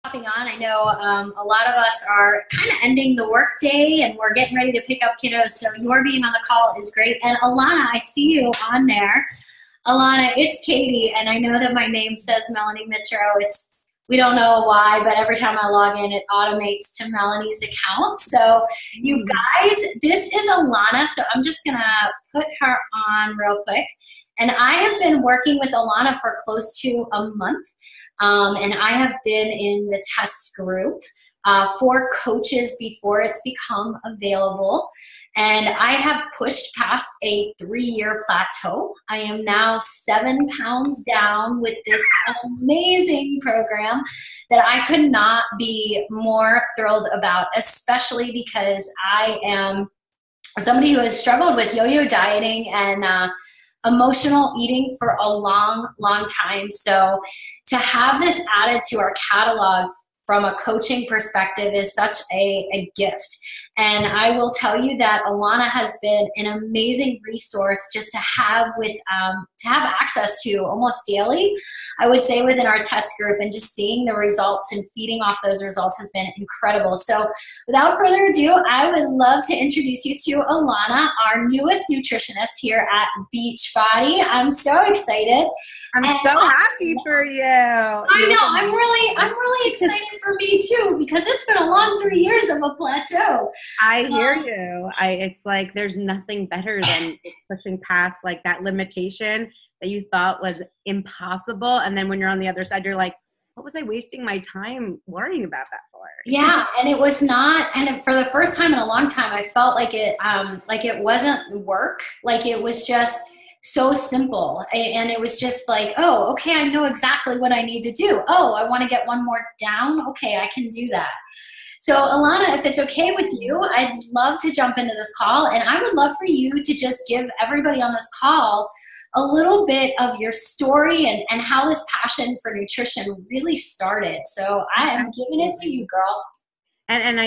hopping on. I know a lot of us are kind of ending the work day and we're getting ready to pick up kiddos. So your being on the call is great. And Ilana, I see you on there. Ilana, it's Katie. And I know that my name says Melanie Mitro. We don't know why, but every time I log in, it automates to Melanie's account. So you guys, this is Ilana. So I'm just going to put her on real quick. And I have been working with Ilana for close to a month. And I have been in the test group for coaches before it's become available. And I have pushed past a 3-year plateau. I am now 7 pounds down with this amazing program that I could not be more thrilled about, especially because I am somebody who has struggled with yo-yo dieting and emotional eating for a long, long time. So to have this added to our catalog from a coaching perspective is such a gift. And I will tell you that Ilana has been an amazing resource just to have access to almost daily, I would say, within our test group, and just seeing the results and feeding off those results has been incredible. So without further ado, I would love to introduce you to Ilana, our newest nutritionist here at Beachbody. I'm so excited. I'm so happy for you. I know. I'm really excited for me too, because it's been a long 3 years of a plateau. I hear you. It's like there's nothing better than pushing past like that limitation that you thought was impossible, and then when you're on the other side, you're like, what was I wasting my time worrying about that for? Yeah, and it was not. And for the first time in a long time, I felt like it wasn't work. Like it was just so simple. And it was just like, oh, okay, I know exactly what I need to do. Oh, I want to get one more down. Okay, I can do that. So Ilana, if it's okay with you, I'd love to jump into this call. And I would love for you to just give everybody on this call a little bit of your story and how this passion for nutrition really started. So I am giving it to you, girl. And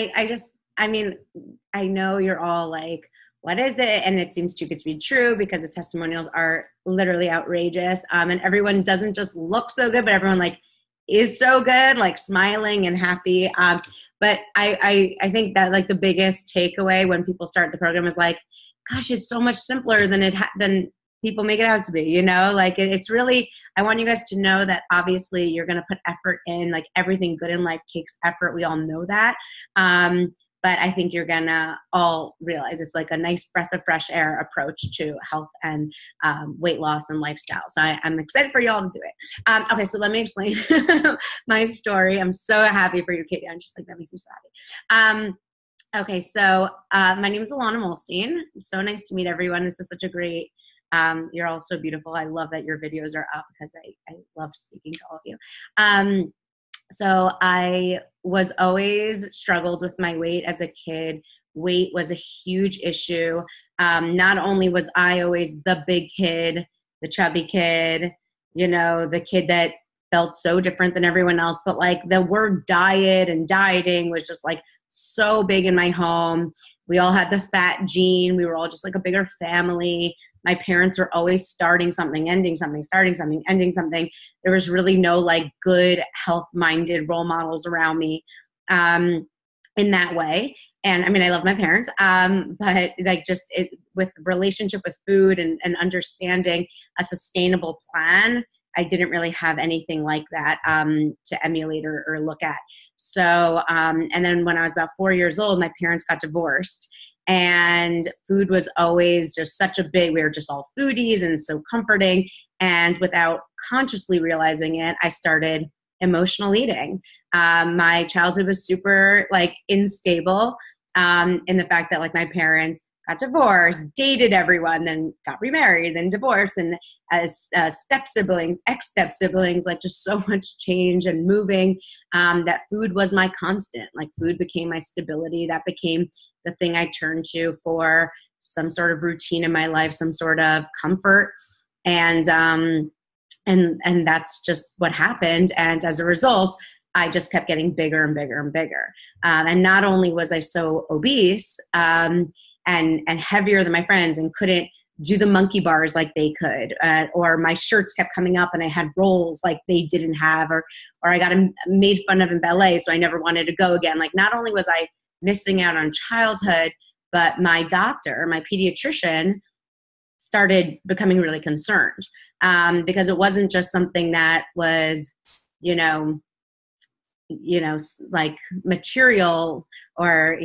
I know you're all like, what is it? And it seems too good to be true because the testimonials are literally outrageous. And everyone doesn't just look so good, but everyone like is so good, like smiling and happy. But I think that like the biggest takeaway when people start the program is like, gosh, it's so much simpler than people make it out to be, you know, like it's really, I want you guys to know that obviously you're going to put effort in, like everything good in life takes effort. We all know that. But I think you're going to all realize it's like a nice breath of fresh air approach to health and weight loss and lifestyle. So I'm excited for you all to do it. Okay, so let me explain my story. I'm so happy for you, Katie. I'm just like, that makes me so happy. Okay, so my name is Ilana Muhlstein. It's so nice to meet everyone. This is such a great, you're all so beautiful. I love that your videos are up because I love speaking to all of you. So I was always struggled with my weight as a kid. Weight was a huge issue. Not only was I always the big kid, the chubby kid, you know, the kid that felt so different than everyone else, but like the word diet and dieting was just like so big in my home. We all had the fat gene. We were all just like a bigger family. My parents were always starting something, ending something, starting something, ending something. There was really no like good health-minded role models around me in that way. And I mean, I love my parents, but like just with relationship with food and understanding a sustainable plan, I didn't really have anything like that to emulate or look at. So, and then when I was about 4 years old, my parents got divorced. And food was always just we were just all foodies and so comforting. And without consciously realizing it, I started emotional eating. My childhood was super like unstable in the fact that like my parents got divorced, dated everyone, then got remarried, then divorced, and as step siblings, ex-step siblings, like just so much change and moving, that food was my constant. Like food became my stability. That became the thing I turned to for some sort of routine in my life, some sort of comfort. And that's just what happened. And as a result, I just kept getting bigger and bigger and bigger. And not only was I so obese, and heavier than my friends and couldn't do the monkey bars like they could, or my shirts kept coming up and I had rolls like they didn't have, or I got made fun of in ballet, so I never wanted to go again. Like, not only was I missing out on childhood, but my doctor, my pediatrician, started becoming really concerned, because it wasn't just something that was, like material, or,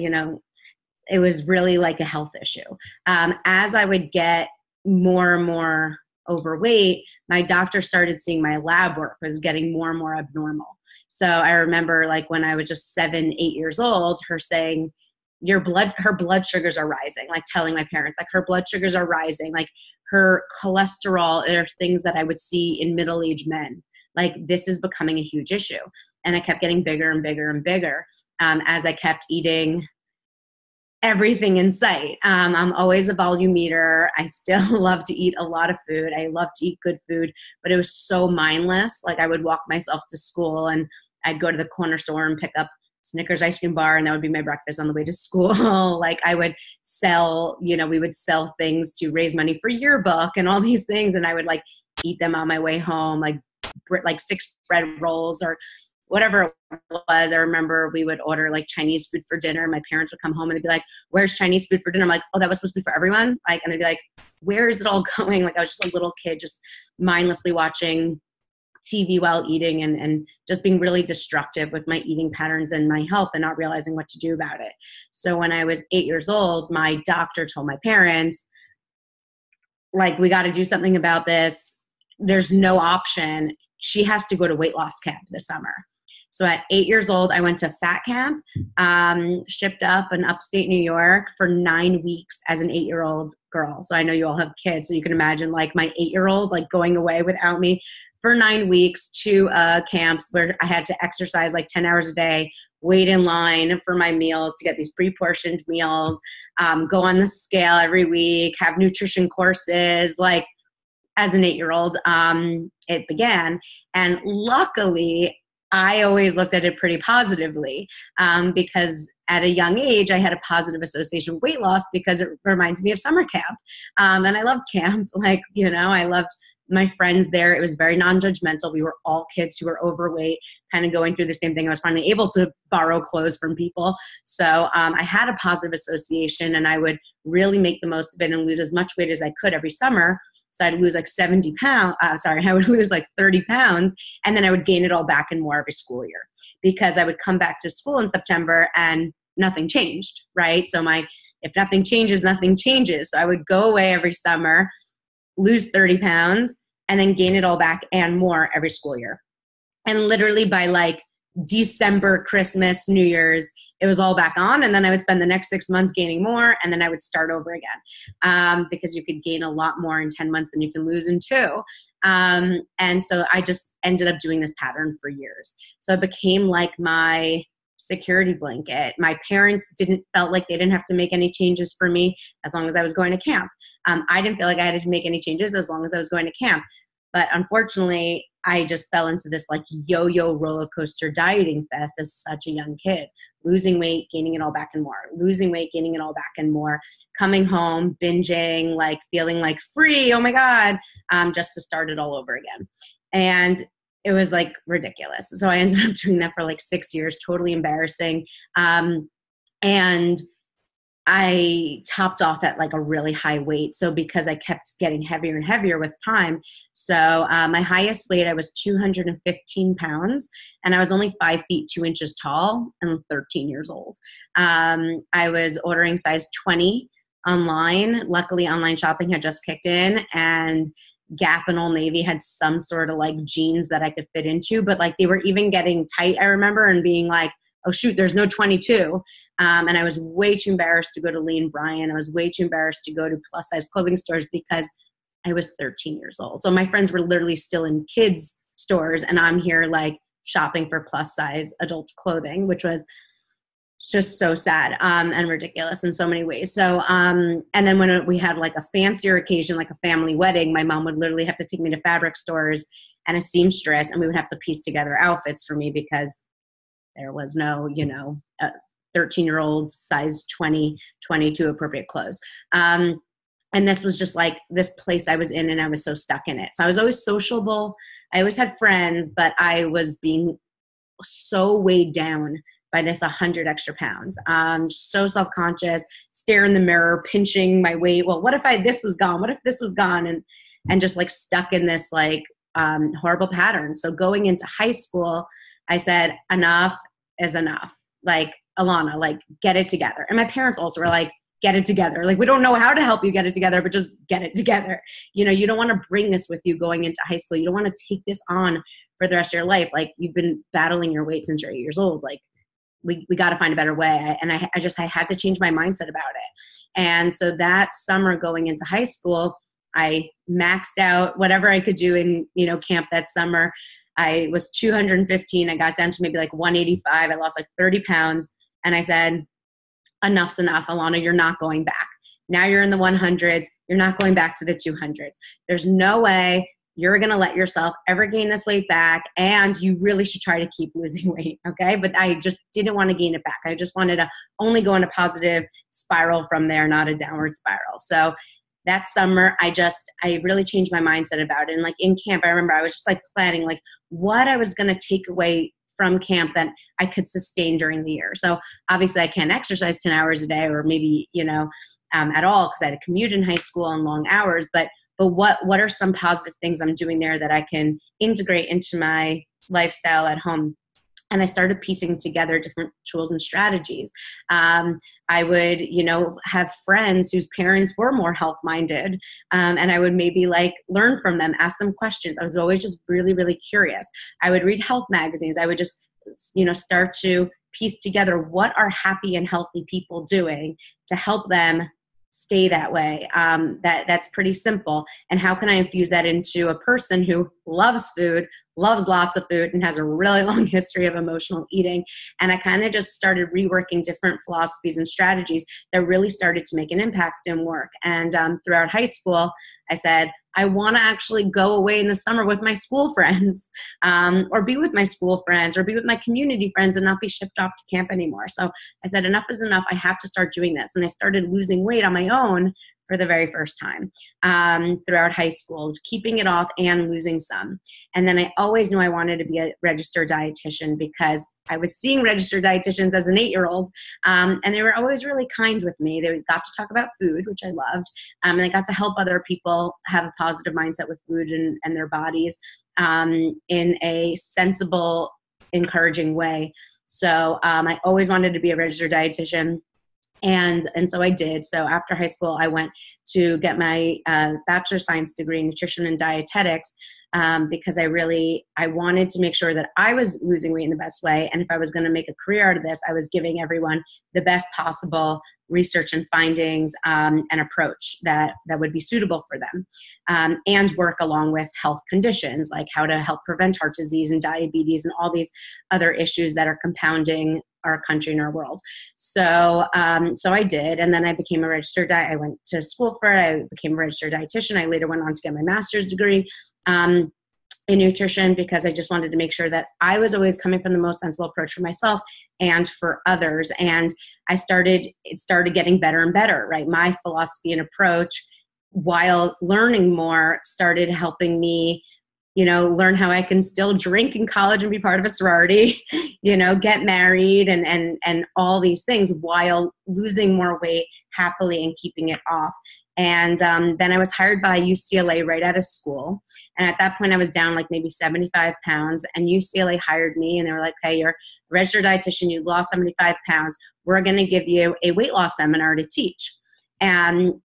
it was really like a health issue. As I would get more and more overweight, my doctor started seeing my lab work was getting more and more abnormal. So I remember, like, when I was just 7, 8 years old, her saying, her blood sugars are rising, like telling my parents, like, her blood sugars are rising, like her cholesterol are things that I would see in middle-aged men. Like, this is becoming a huge issue. And it kept getting bigger and bigger and bigger, as I kept eating everything in sight. I'm always a volume eater. I still love to eat a lot of food. I love to eat good food, but it was so mindless. Like, I would walk myself to school and I'd go to the corner store and pick up Snickers ice cream bar, and that would be my breakfast on the way to school. Like, I would sell, we would sell things to raise money for yearbook and all these things. And I would, like, eat them on my way home, like 6 bread rolls or whatever it was. I remember we would order, like, Chinese food for dinner. My parents would come home and they'd be like, "Where's Chinese food for dinner?" I'm like, "Oh, that was supposed to be for everyone." Like, and they'd be like, "Where is it all going?" Like, I was just a little kid, just mindlessly watching TV while eating, and just being really destructive with my eating patterns and my health, and not realizing what to do about it. So when I was 8 years old, my doctor told my parents, like, "We got to do something about this. There's no option. She has to go to weight loss camp this summer." So at 8 years old, I went to fat camp, shipped up in upstate New York for 9 weeks as an 8-year-old girl. So I know you all have kids, so you can imagine, like, my 8-year-old, like, going away without me for 9 weeks to camps where I had to exercise like 10 hours a day, wait in line for my meals to get these pre-portioned meals, go on the scale every week, have nutrition courses, like, as an 8-year-old, it began. And luckily, I always looked at it pretty positively, because at a young age, I had a positive association with weight loss because it reminded me of summer camp. And I loved camp. Like, I loved my friends there. It was very non-judgmental. We were all kids who were overweight, kind of going through the same thing. I was finally able to borrow clothes from people. So I had a positive association, and I would really make the most of it and lose as much weight as I could every summer. So I'd lose like 70 pounds, I would lose like 30 pounds, and then I would gain it all back and more every school year, because I would come back to school in September and nothing changed, right? So if nothing changes, nothing changes. So I would go away every summer, lose 30 pounds, and then gain it all back and more every school year. And literally by like December, Christmas, New Year's, it was all back on. And then I would spend the next 6 months gaining more, and then I would start over again, because you could gain a lot more in 10 months than you can lose in 2. And so I just ended up doing this pattern for years. So it became like my security blanket. My parents felt like they didn't have to make any changes for me as long as I was going to camp. I didn't feel like I had to make any changes as long as I was going to camp. But unfortunately, I just fell into this like yo-yo roller coaster dieting fest as such a young kid, losing weight, gaining it all back and more, losing weight, gaining it all back and more, coming home, binging, like feeling like free, oh my God, just to start it all over again. And it was like ridiculous. So I ended up doing that for like 6 years, totally embarrassing. And I topped off at like a really high weight. So because I kept getting heavier and heavier with time. So my highest weight, I was 215 pounds, and I was only 5 feet 2 inches tall and 13 years old. I was ordering size 20 online. Luckily, online shopping had just kicked in, and Gap and Old Navy had some sort of like jeans that I could fit into, but like they were even getting tight, I remember, and being like, oh shoot, there's no 22. And I was way too embarrassed to go to Lee and Bryan. I was way too embarrassed to go to plus size clothing stores because I was 13 years old. So my friends were literally still in kids stores, and I'm here like shopping for plus size adult clothing, which was just so sad and ridiculous in so many ways. So, and then when we had like a fancier occasion, like a family wedding, my mom would literally have to take me to fabric stores and a seamstress, and we would have to piece together outfits for me because there was no, 13-year-old size 20, 22 appropriate clothes. And this was just like this place I was in, and I was so stuck in it. So I was always sociable. I always had friends, but I was being so weighed down by this 100 extra pounds. So self-conscious, stare in the mirror, pinching my weight. Well, what if this was gone? What if this was gone? And just like stuck in this like horrible pattern. So going into high school, I said, enough is enough. Like, Ilana, like, get it together. And my parents also were like, get it together. Like, we don't know how to help you get it together, but just get it together. You know, you don't want to bring this with you going into high school. You don't want to take this on for the rest of your life. Like, you've been battling your weight since you're 8 years old. Like, we got to find a better way. I had to change my mindset about it. And so that summer going into high school, I maxed out whatever I could do in, you know, camp that summer. I was 215. I got down to maybe like 185. I lost like 30 pounds. And I said, enough's enough, Ilana, you're not going back. Now you're in the 100s. You're not going back to the 200s. There's no way you're going to let yourself ever gain this weight back. And you really should try to keep losing weight. Okay. But I just didn't want to gain it back. I just wanted to only go in a positive spiral from there, not a downward spiral. So that summer, I really changed my mindset about it. And like in camp, I remember I was just like planning like what I was going to take away from camp that I could sustain during the year. So obviously I can't exercise 10 hours a day or maybe, you know, at all, because I had a commute in high school and long hours, but what are some positive things I'm doing there that I can integrate into my lifestyle at home? And I started piecing together different tools and strategies. I would, you know, have friends whose parents were more health-minded, and I would maybe like learn from them, ask them questions. I was always just really, really curious. I would read health magazines. I would just, you know, start to piece together what are happy and healthy people doing to help them stay that way. That's pretty simple. And how can I infuse that into a person who loves food, loves lots of food, and has a really long history of emotional eating? And I kind of just started reworking different philosophies and strategies that really started to make an impact and work. And throughout high school, I said, I want to actually go away in the summer with my school friends, or be with my school friends, or be with my community friends and not be shipped off to camp anymore. So I said, enough is enough. I have to start doing this. And I started losing weight on my own for the very first time throughout high school, keeping it off and losing some. And then I always knew I wanted to be a registered dietitian because I was seeing registered dietitians as an 8-year-old, and they were always really kind with me. They got to talk about food, which I loved, and I got to help other people have a positive mindset with food and their bodies in a sensible, encouraging way. So I always wanted to be a registered dietitian. And so I did. So after high school, I went to get my bachelor of science degree in nutrition and dietetics because I wanted to make sure that I was losing weight in the best way. And if I was going to make a career out of this, I was giving everyone the best possible research and findings and approach that would be suitable for them, and work along with health conditions like how to help prevent heart disease and diabetes and all these other issues that are compounding our country and our world. So I did. And then I became a registered I went to school for it. I became a registered dietitian. I later went on to get my master's degree in nutrition because I just wanted to make sure that I was always coming from the most sensible approach for myself and for others. And it started getting better and better, right? My philosophy and approach, while learning more, started helping me, you know, learn how I can still drink in college and be part of a sorority, you know, get married and all these things while losing more weight happily and keeping it off. And then I was hired by UCLA right out of school. And at that point I was down like maybe 75 pounds, and UCLA hired me and they were like, hey, you're a registered dietitian, you lost 75 pounds. We're going to give you a weight loss seminar to teach. And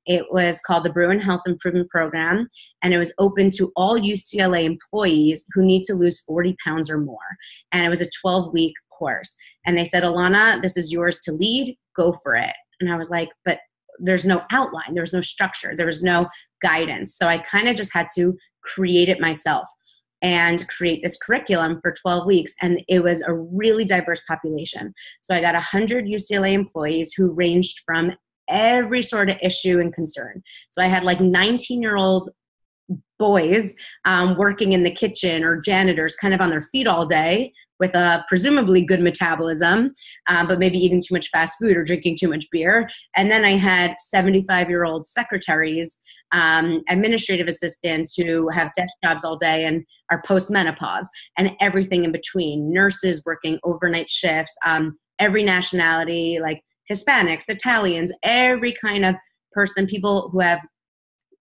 it was called the Bruin Health Improvement Program. And it was open to all UCLA employees who need to lose 40 pounds or more. And it was a 12-week course. And they said, Ilana, this is yours to lead. Go for it. And I was like, but there's no outline. There was no structure. There was no guidance. So I kind of just had to create it myself and create this curriculum for 12 weeks. And it was a really diverse population. So I got 100 UCLA employees who ranged from every sort of issue and concern. So I had like 19-year-old boys working in the kitchen or janitors kind of on their feet all day with a presumably good metabolism, but maybe eating too much fast food or drinking too much beer. And then I had 75-year-old secretaries, administrative assistants who have desk jobs all day and are post-menopause, and everything in between, nurses working overnight shifts, every nationality, like Hispanics, Italians, every kind of person, people who have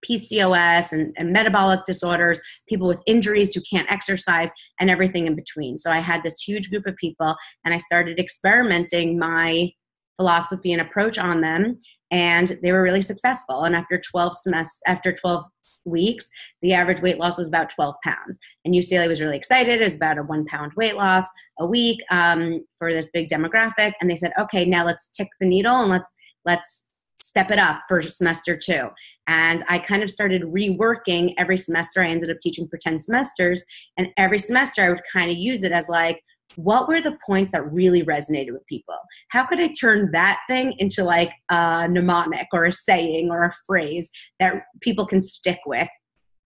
PCOS and metabolic disorders, people with injuries who can't exercise, and everything in between. So I had this huge group of people, and I started experimenting my philosophy and approach on them, and they were really successful. And after 12 weeks, the average weight loss was about 12 pounds. And UCLA was really excited. It was about a 1 pound weight loss a week for this big demographic. And they said, okay, now let's tick the needle and let's step it up for semester 2. And I kind of started reworking every semester. I ended up teaching for 10 semesters. And every semester I would kind of use it as like, what were the points that really resonated with people? How could I turn that thing into like a mnemonic or a saying or a phrase that people can stick with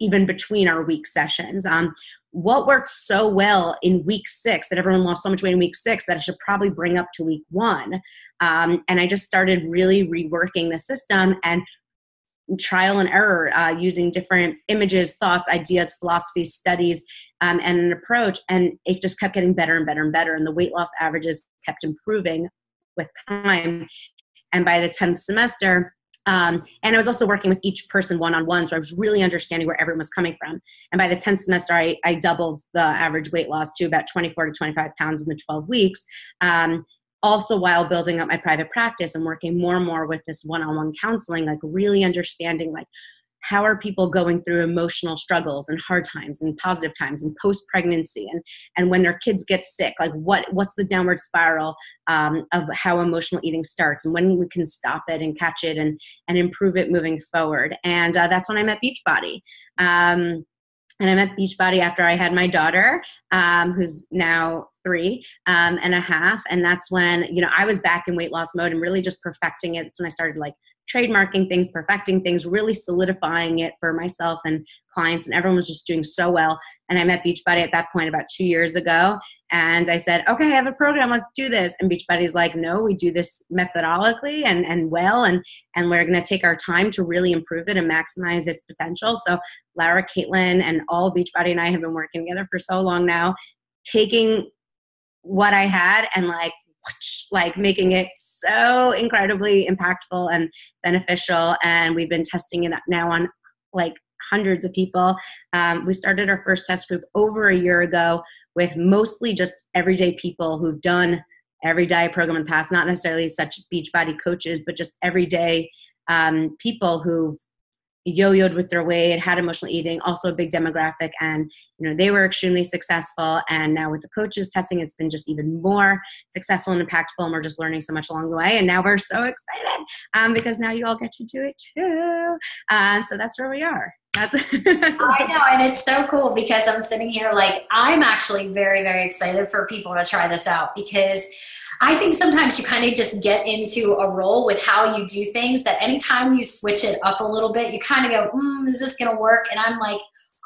even between our week sessions? What worked so well in week 6 that everyone lost so much weight in week 6 that I should probably bring up to week 1? And I just started really reworking the system and trial and error, using different images, thoughts, ideas, philosophies, studies, and an approach. And it just kept getting better and better and better. And the weight loss averages kept improving with time. And by the 10th semester, and I was also working with each person one-on-one, so I was really understanding where everyone was coming from. And by the 10th semester, I doubled the average weight loss to about 24 to 25 pounds in the 12 weeks. Also while building up my private practice and working more and more with this one-on-one counseling, like really understanding like how are people going through emotional struggles and hard times and positive times and post-pregnancy and when their kids get sick, like what's the downward spiral of how emotional eating starts and when we can stop it and catch it and improve it moving forward. And that's when I met Beachbody. And I met Beachbody after I had my daughter, who's now 3.5. And that's when, I was back in weight loss mode and really just perfecting it. That's when I started like trademarking things, perfecting things, really solidifying it for myself and clients. And everyone was just doing so well. And I met Beachbody at that point about 2 years ago. And I said, okay, I have a program, let's do this. And Beachbody's like, no, we do this methodologically and well, and we're going to take our time to really improve it and maximize its potential. So Laura, Caitlin, and all Beachbody and I have been working together for so long now, taking what I had and like making it so incredibly impactful and beneficial. And we've been testing it now on like hundreds of people. We started our first test group over a year ago with mostly just everyday people who've done every diet program in the past, not necessarily such Beachbody coaches, but just everyday people who've yo-yoed with their weight, had emotional eating, also a big demographic. And, they were extremely successful. And now with the coaches testing, it's been just even more successful and impactful. And we're just learning so much along the way. And now we're so excited because now you all get to do it too. So that's where we are. That's I know. And it's so cool because I'm sitting here like, I'm actually very, very excited for people to try this out because I think sometimes you kind of just get into a role with how you do things that anytime you switch it up a little bit, you kind of go, is this going to work? And I'm like,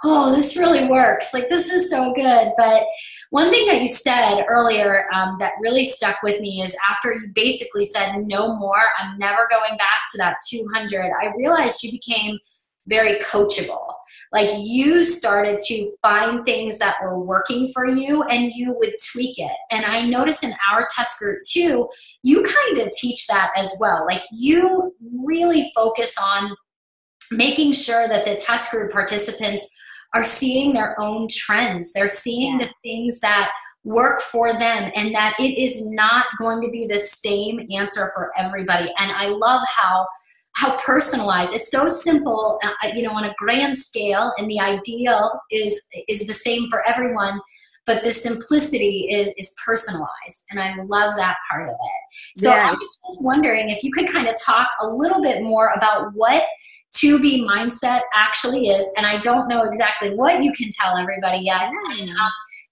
oh, this really works. Like, this is so good. But one thing that you said earlier that really stuck with me is after you basically said, no more, I'm never going back to that 200, I realized you became very coachable. Like you started to find things that were working for you and you would tweak it. And I noticed in our test group too, you kind of teach that as well. Like you really focus on making sure that the test group participants are seeing their own trends. They're seeing the things that work for them and that it is not going to be the same answer for everybody. And I love how personalized. It's so simple, on a grand scale, and the ideal is the same for everyone, but the simplicity is personalized, and I love that part of it. So I was just wondering if you could kind of talk a little bit more about what 2B mindset actually is, and I don't know exactly what you can tell everybody yet,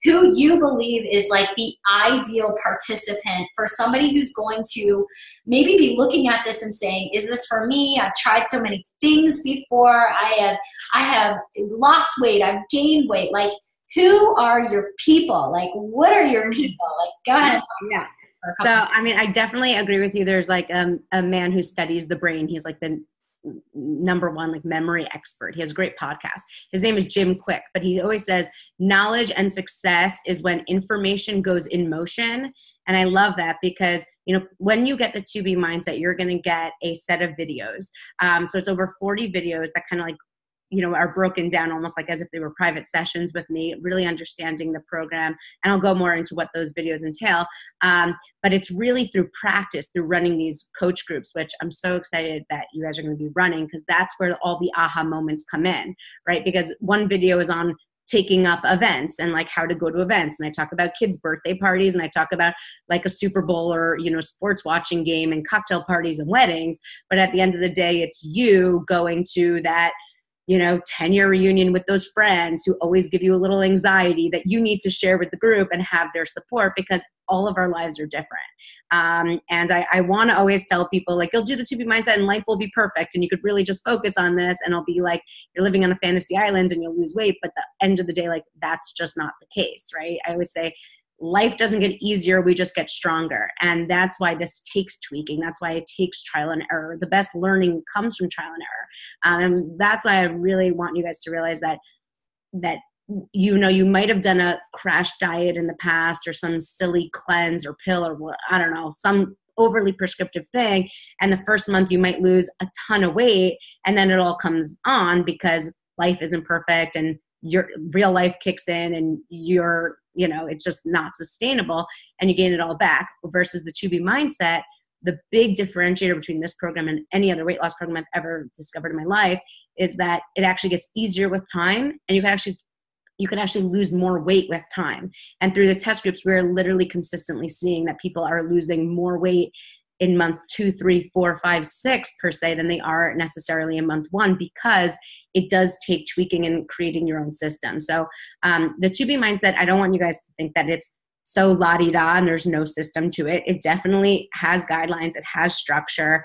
who you believe is like the ideal participant for somebody who's going to maybe be looking at this and saying, is this for me? I've tried so many things before. I have lost weight. I've gained weight. Like, who are your people? Like, what are your people? Like, go ahead and talk Yeah. about it. So, I mean, I definitely agree with you. There's like a man who studies the brain. He's like the #1 like memory expert. He has a great podcast. His name is Jim Quick, but he always says knowledge and success is when information goes in motion. And I love that because, you know, when you get the 2B mindset, you're going to get a set of videos. So it's over 40 videos that kind of like, you know, are broken down almost like as if they were private sessions with me, really understanding the program. And I'll go more into what those videos entail. But it's really through practice, through running these coach groups, which I'm so excited that you guys are going to be running, because that's where all the aha moments come in, right? Because one video is on taking up events and like how to go to events. And I talk about kids' birthday parties, and I talk about like a Super Bowl or, you know, sports watching game and cocktail parties and weddings. But at the end of the day, it's you going to that, you know, 10-year reunion with those friends who always give you a little anxiety that you need to share with the group and have their support, because all of our lives are different. And I want to always tell people, like, you'll do the 2B mindset and life will be perfect. And you could really just focus on this. And I'll be like, you're living on a fantasy island and you'll lose weight. But at the end of the day, like, that's just not the case, right? I always say, life doesn't get easier, we just get stronger. And that's why this takes tweaking. That's why it takes trial and error. The best learning comes from trial and error. And that's why I really want you guys to realize that, you know, you might have done a crash diet in the past or some silly cleanse or pill or what, I don't know, some overly prescriptive thing. And the first month you might lose a ton of weight, and then it all comes on because life isn't perfect and your real life kicks in and you're, you know, it's just not sustainable and you gain it all back. Versus the 2B mindset, the big differentiator between this program and any other weight loss program I've ever discovered in my life is that it actually gets easier with time, and you can actually lose more weight with time. And through the test groups, we're literally consistently seeing that people are losing more weight in month 2, 3, 4, 5, 6 per se than they are necessarily in month 1, because it does take tweaking and creating your own system. So the 2B mindset, I don't want you guys to think that it's so la-di-da and there's no system to it. It definitely has guidelines. It has structure.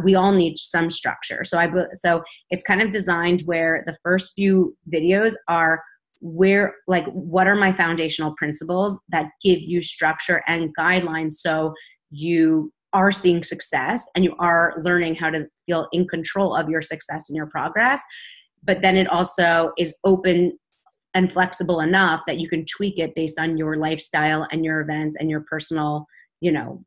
We all need some structure. So it's kind of designed where the first few videos are where, like, what are my foundational principles that give you structure and guidelines so you are seeing success and you are learning how to feel in control of your success and your progress. But then it also is open and flexible enough that you can tweak it based on your lifestyle and your events and your personal, you know,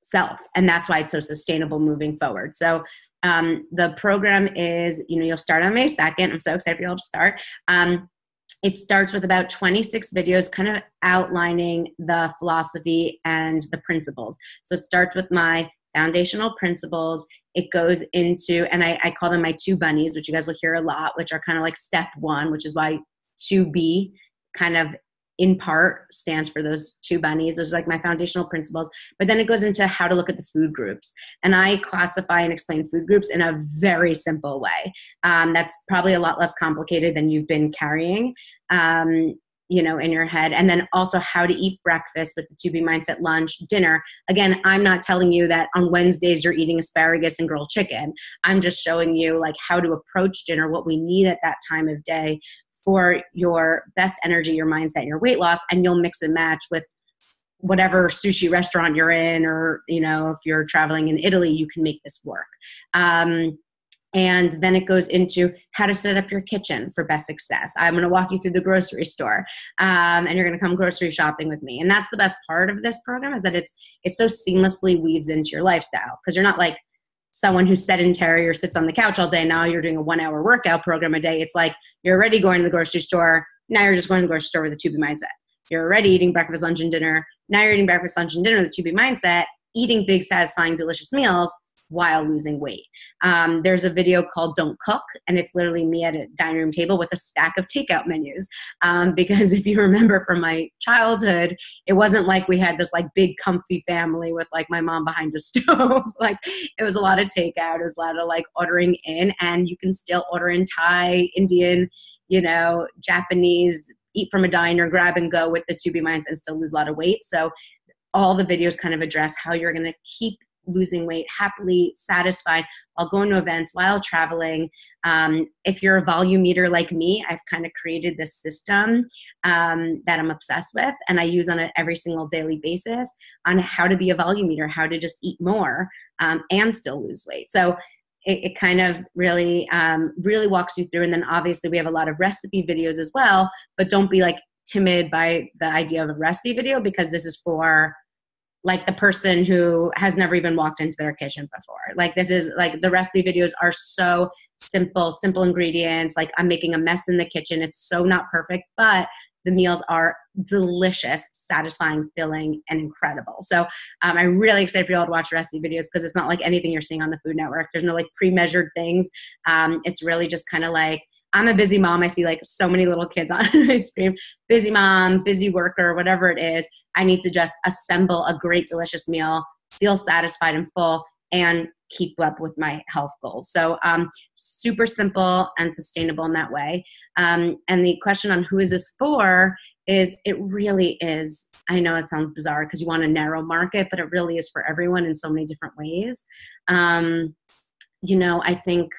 self. And that's why it's so sustainable moving forward. So the program is, you know, you'll start on May 2nd. I'm so excited for you all to start. It starts with about 26 videos kind of outlining the philosophy and the principles. So it starts with my foundational principles. It goes into, and I call them my 2 bunnies, which you guys will hear a lot, which are kind of like step 1, which is why 2B kind of in part stands for those 2 bunnies. Those are like my foundational principles. But then it goes into how to look at the food groups. And I classify and explain food groups in a very simple way. That's probably a lot less complicated than you've been carrying, you know, in your head. And then also how to eat breakfast with the 2B mindset, lunch, dinner. Again, I'm not telling you that on Wednesdays you're eating asparagus and grilled chicken. I'm just showing you like how to approach dinner, what we need at that time of day for your best energy, your mindset, and your weight loss. And you'll mix and match with whatever sushi restaurant you're in, or, you know, if you're traveling in Italy, you can make this work. And then it goes into how to set up your kitchen for best success. I'm going to walk you through the grocery store, and you're going to come grocery shopping with me. And that's the best part of this program, is that it so seamlessly weaves into your lifestyle, because you're not like someone who's sedentary or sits on the couch all day. Now you're doing a 1-hour workout program a day. It's like you're already going to the grocery store. Now you're just going to the grocery store with a 2B mindset. You're already eating breakfast, lunch, and dinner. Now you're eating breakfast, lunch, and dinner with a 2B mindset, eating big, satisfying, delicious meals while losing weight. There's a video called Don't Cook, and it's literally me at a dining room table with a stack of takeout menus. Because if you remember from my childhood, it wasn't like we had this like big comfy family with like my mom behind a stove. Like it was a lot of takeout. It was a lot of like ordering in, and you can still order in Thai, Indian, you know, Japanese, eat from a diner, grab and go with the 2B mindset and still lose a lot of weight. So all the videos kind of address how you're going to keep losing weight happily, satisfied, while going to events, while traveling. If you're a volume eater like me, I've kind of created this system that I'm obsessed with, and I use on an every single daily basis on how to be a volume eater, how to just eat more and still lose weight. So it kind of really, really walks you through. And then obviously we have a lot of recipe videos as well, but don't be like timid by the idea of a recipe video, because this is for like the person who has never even walked into their kitchen before. Like this is like, the recipe videos are so simple ingredients. Like I'm making a mess in the kitchen. It's so not perfect, but the meals are delicious, satisfying, filling, and incredible. So I'm really excited for you all to watch recipe videos, because it's not like anything you're seeing on the Food Network. There's no like pre-measured things. It's really just kind of like, I'm a busy mom. I see like so many little kids on my screen. Busy mom, busy worker, whatever it is. I need to just assemble a great, delicious meal, feel satisfied and full, and keep up with my health goals. So super simple and sustainable in that way. And the question on who is this for is, it really is, I know it sounds bizarre because you want a narrow market, but it really is for everyone in so many different ways. You know, I think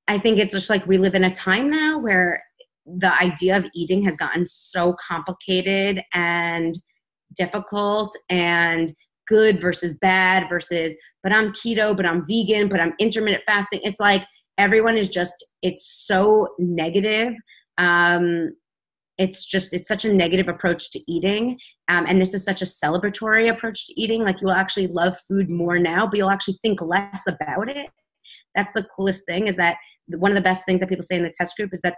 it's just like we live in a time now where the idea of eating has gotten so complicated and difficult, and good versus bad versus, but I'm keto, but I'm vegan, but I'm intermittent fasting. It's like everyone is just, it's so negative. It's such a negative approach to eating. And this is such a celebratory approach to eating. Like you will actually love food more now, but you'll actually think less about it. That's the coolest thing, is that one of the best things that people say in the test group is that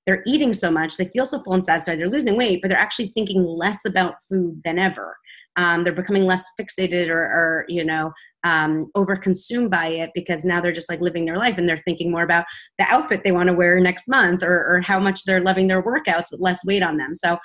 they're eating so much, they feel so full and satisfied, they're losing weight, but they're actually thinking less about food than ever. They're becoming less fixated or over-consumed by it, because now they're just like living their life and they're thinking more about the outfit they want to wear next month, or how much they're loving their workouts with less weight on them. So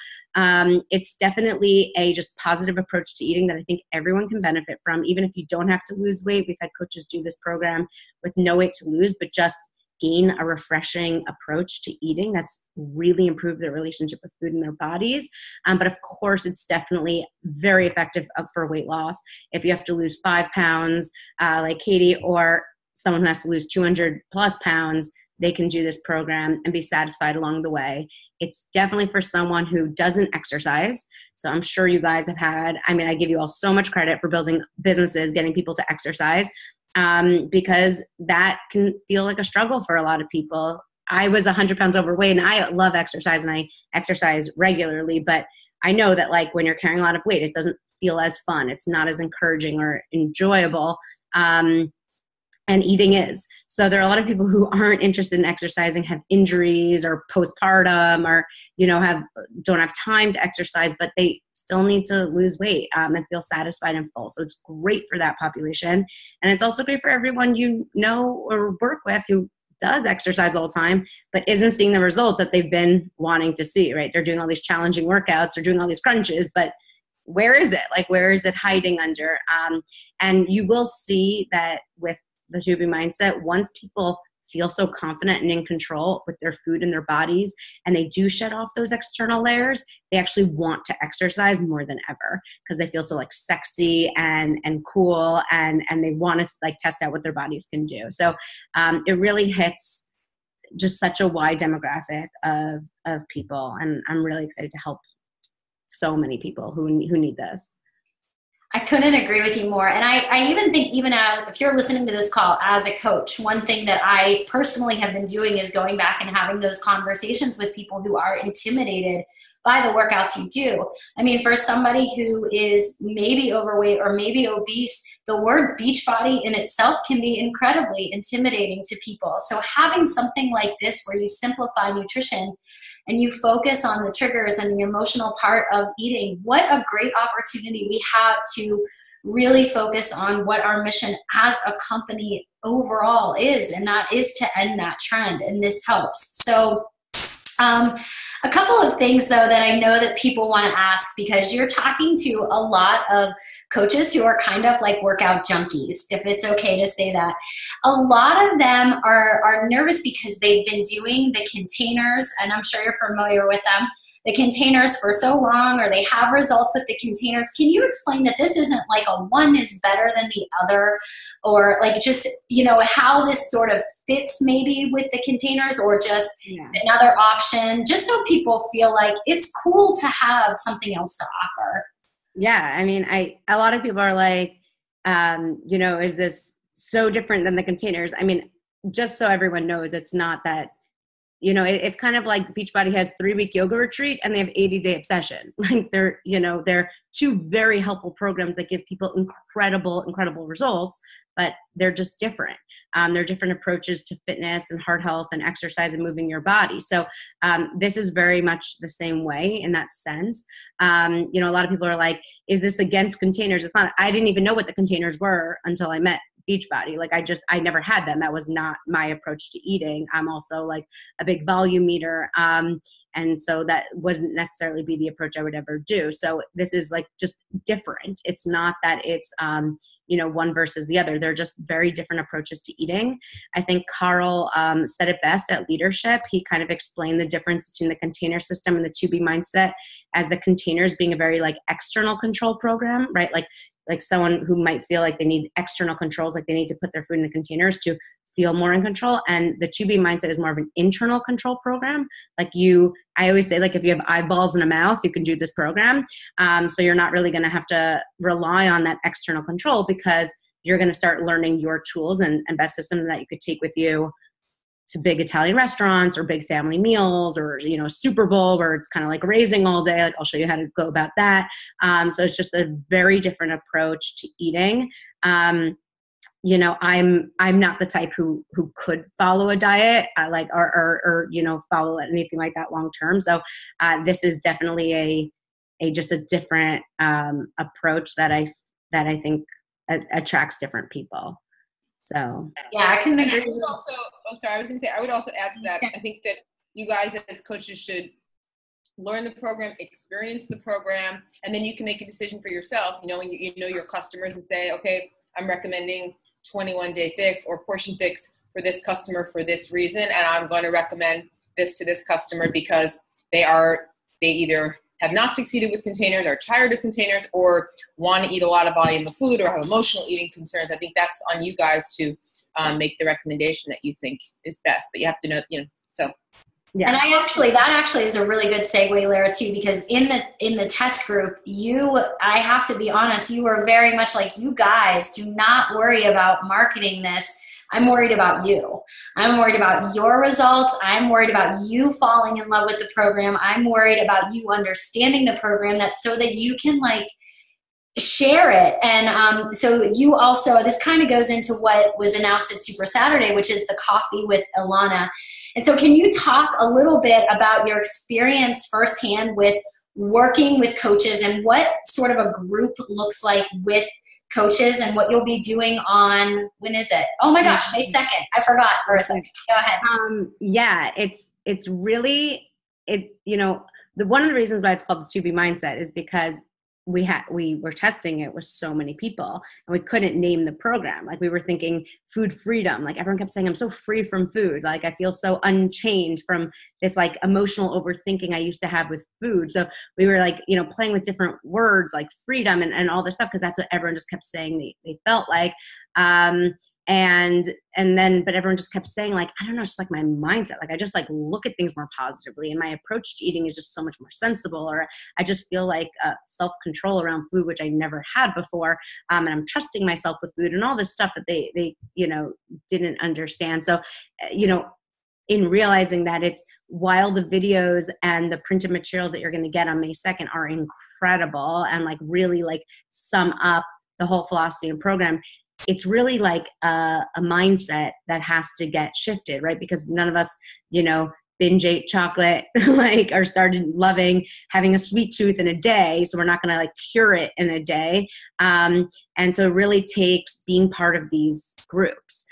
it's definitely a just positive approach to eating that I think everyone can benefit from, even if you don't have to lose weight. We've had coaches do this program with no weight to lose, but just gain a refreshing approach to eating that's really improved their relationship with food in their bodies. But of course, it's definitely very effective for weight loss. If you have to lose 5 pounds, like Katie, or someone who has to lose 200 plus pounds, they can do this program and be satisfied along the way. It's definitely for someone who doesn't exercise. So I'm sure you guys have had, I give you all so much credit for building businesses, getting people to exercise. Because that can feel like a struggle for a lot of people. I was 100 pounds overweight, and I love exercise and I exercise regularly, but I know that like when you're carrying a lot of weight, it doesn't feel as fun. It's not as encouraging or enjoyable. And eating is. So there are a lot of people who aren't interested in exercising, have injuries or postpartum, or, don't have time to exercise, but they still need to lose weight and feel satisfied and full. So it's great for that population. And it's also great for everyone you know or work with who does exercise all the time, but isn't seeing the results that they've been wanting to see, right? They're doing all these challenging workouts, they're doing all these crunches, but where is it? Like, where is it hiding under? And you will see that with the Tubing mindset, once people feel so confident and in control with their food and their bodies, and they do shed off those external layers, they actually want to exercise more than ever, because they feel so like sexy and cool, and they want to like test out what their bodies can do. So it really hits just such a wide demographic of people, and I'm really excited to help so many people who need this. I couldn't agree with you more. And I even think, even as, if you're listening to this call as a coach, one thing that I personally have been doing is going back and having those conversations with people who are intimidated by the workouts you do. For somebody who is maybe overweight or maybe obese, the word Beachbody in itself can be incredibly intimidating to people. So having something like this where you simplify nutrition and you focus on the triggers and the emotional part of eating, what a great opportunity we have to really focus on what our mission as a company overall is, and that is to end that trend, and this helps. So a couple of things, though, that I know that people want to ask, because you're talking to a lot of coaches who are kind of like workout junkies, if it's okay to say that. A lot of them are nervous because they've been doing the containers, and I'm sure you're familiar with them. the containers for so long, or they have results with the containers. Can you explain that this isn't like a one is better than the other, or like just, you know, how this sort of fits maybe with the containers, or just another option, just so people feel like it's cool to have something else to offer? Yeah. I mean, a lot of people are like, you know, is this so different than the containers? I mean, just so everyone knows, it's not that, you know, it's kind of like Beachbody has 3-week yoga retreat and they have 80-day obsession. Like they're, you know, they're two very helpful programs that give people incredible results, but they're just different. They're different approaches to fitness and heart health and exercise and moving your body. So this is very much the same way in that sense. You know, a lot of people are like, is this against containers? It's not. I didn't even know what the containers were until I met Beachbody. Like I never had them. That was not my approach to eating. I'm also like a big volume eater. And so that wouldn't necessarily be the approach I would ever do. So this is like just different. It's not that it's, you know, one versus the other. They're just very different approaches to eating. I think Carl said it best at Leadership. He kind of explained the difference between the container system and the 2B mindset, as the containers being a very like external control program, right? Like someone who might feel like they need external controls, like they need to put their food in the containers to feel more in control. And the 2B mindset is more of an internal control program. Like I always say, like, if you have eyeballs and a mouth, you can do this program. So you're not really going to have to rely on that external control, because you're going to start learning your tools and best systems that you could take with you to big Italian restaurants or big family meals, or, you know, Super Bowl where it's kind of like raising all day. Like I'll show you how to go about that. So it's just a very different approach to eating. You know, I'm not the type who could follow a diet, or you know, follow anything like that long term. So this is definitely just a different approach that I think attracts different people. So yeah, I can agree. I would also, I would also add to that. I think that you guys as coaches should learn the program, experience the program, and then you can make a decision for yourself. You know, when you know your customers, and say, okay, I'm recommending 21-day fix or portion fix for this customer for this reason, and I'm going to recommend this to this customer because they either have not succeeded with containers, are tired of containers, or want to eat a lot of volume of food, or have emotional eating concerns. I think that's on you guys to make the recommendation that you think is best. But you have to know, you know, so. Yeah. And that actually is a really good segue, Lara, too, because in the test group, I have to be honest, you were very much like, you guys do not worry about marketing this. I'm worried about you. I'm worried about your results. I'm worried about you falling in love with the program. I'm worried about you understanding the program, that's so that you can like share it. And so you also, this kind of goes into what was announced at Super Saturday, which is the coffee with Ilana. And so can you talk a little bit about your experience firsthand with working with coaches, and what sort of a group looks like with coaches, and what you'll be doing on, when is it? Oh my gosh, May 2nd. I forgot for a second. Go ahead. Yeah, it's really, you know, one of the reasons why it's called the 2B mindset is because we were testing it with so many people, and we couldn't name the program. Like we were thinking food freedom. Like everyone kept saying, I'm so free from food. Like I feel so unchained from this like emotional overthinking I used to have with food. So we were like, you know, playing with different words like freedom and all this stuff, because that's what everyone just kept saying they felt like. But everyone just kept saying like, I don't know, it's just like my mindset. Like I just like look at things more positively, and my approach to eating is just so much more sensible, or I just feel like self-control around food, which I never had before. And I'm trusting myself with food and all this stuff that they, you know, didn't understand. So, you know, in realizing that it's, while the videos and the printed materials that you're going to get on May 2nd are incredible and like really like sum up the whole philosophy and program, it's really like a mindset that has to get shifted, right? Because none of us, you know, binge ate chocolate, like, or started loving having a sweet tooth in a day. So we're not going to like cure it in a day. And so it really takes being part of these groups,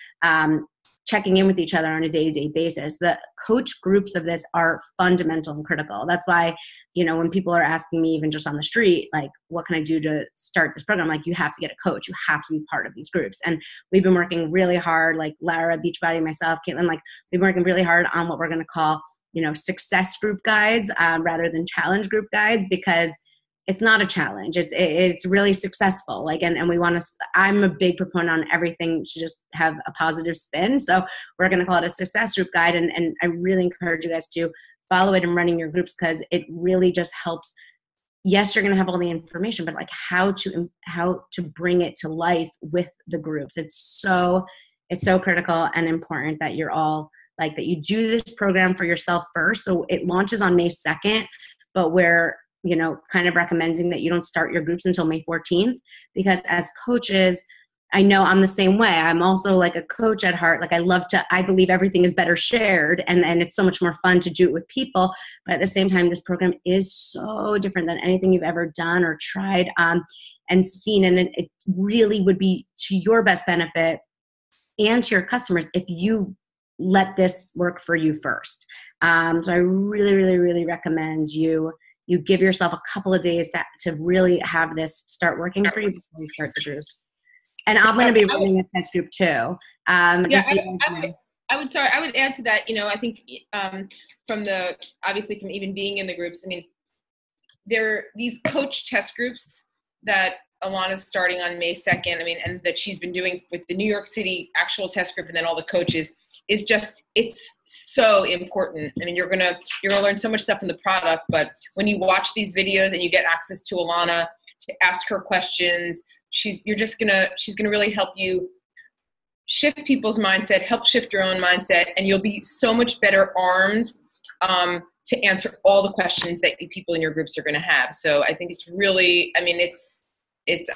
checking in with each other on a day-to-day basis. The coach groups of this are fundamental and critical. That's why, you know, when people are asking me even just on the street, like, what can I do to start this program? Like, you have to get a coach. You have to be part of these groups. And we've been working really hard, like Lara, Beachbody, myself, Caitlin, like we've been working really hard on what we're going to call success group guides rather than challenge group guides, because it's not a challenge. It's really successful. Like, and we want to, I'm a big proponent on everything to just have a positive spin. So we're going to call it a success group guide. And I really encourage you guys to follow it and running your groups, because it really just helps. Yes, you're going to have all the information, but like how to bring it to life with the groups. It's so critical and important that you're all like, that you do this program for yourself first. So it launches on May 2nd, but we're, kind of recommending that you don't start your groups until May 14th, because as coaches, I know I'm the same way. I'm also like a coach at heart. Like I believe everything is better shared, and it's so much more fun to do it with people. But at the same time, this program is so different than anything you've ever done or tried and seen. And it really would be to your best benefit and to your customers if you let this work for you first. So I really, really, really recommend you give yourself a couple of days to really have this start working for you before you start the groups. And I'm going to be running a test group too. I would add to that. I think obviously from even being in the groups, I mean, there are these coach test groups that Ilana's starting on May 2nd. I mean, and that she's been doing with the New York City actual test group and then all the coaches is just, it's so important. I mean, you're gonna learn so much stuff in the product, but when you watch these videos and you get access to Ilana to ask her questions, she's gonna really help you shift people's mindset, help shift your own mindset, and you'll be so much better armed to answer all the questions that people in your groups are going to have. So I think it's really, I mean,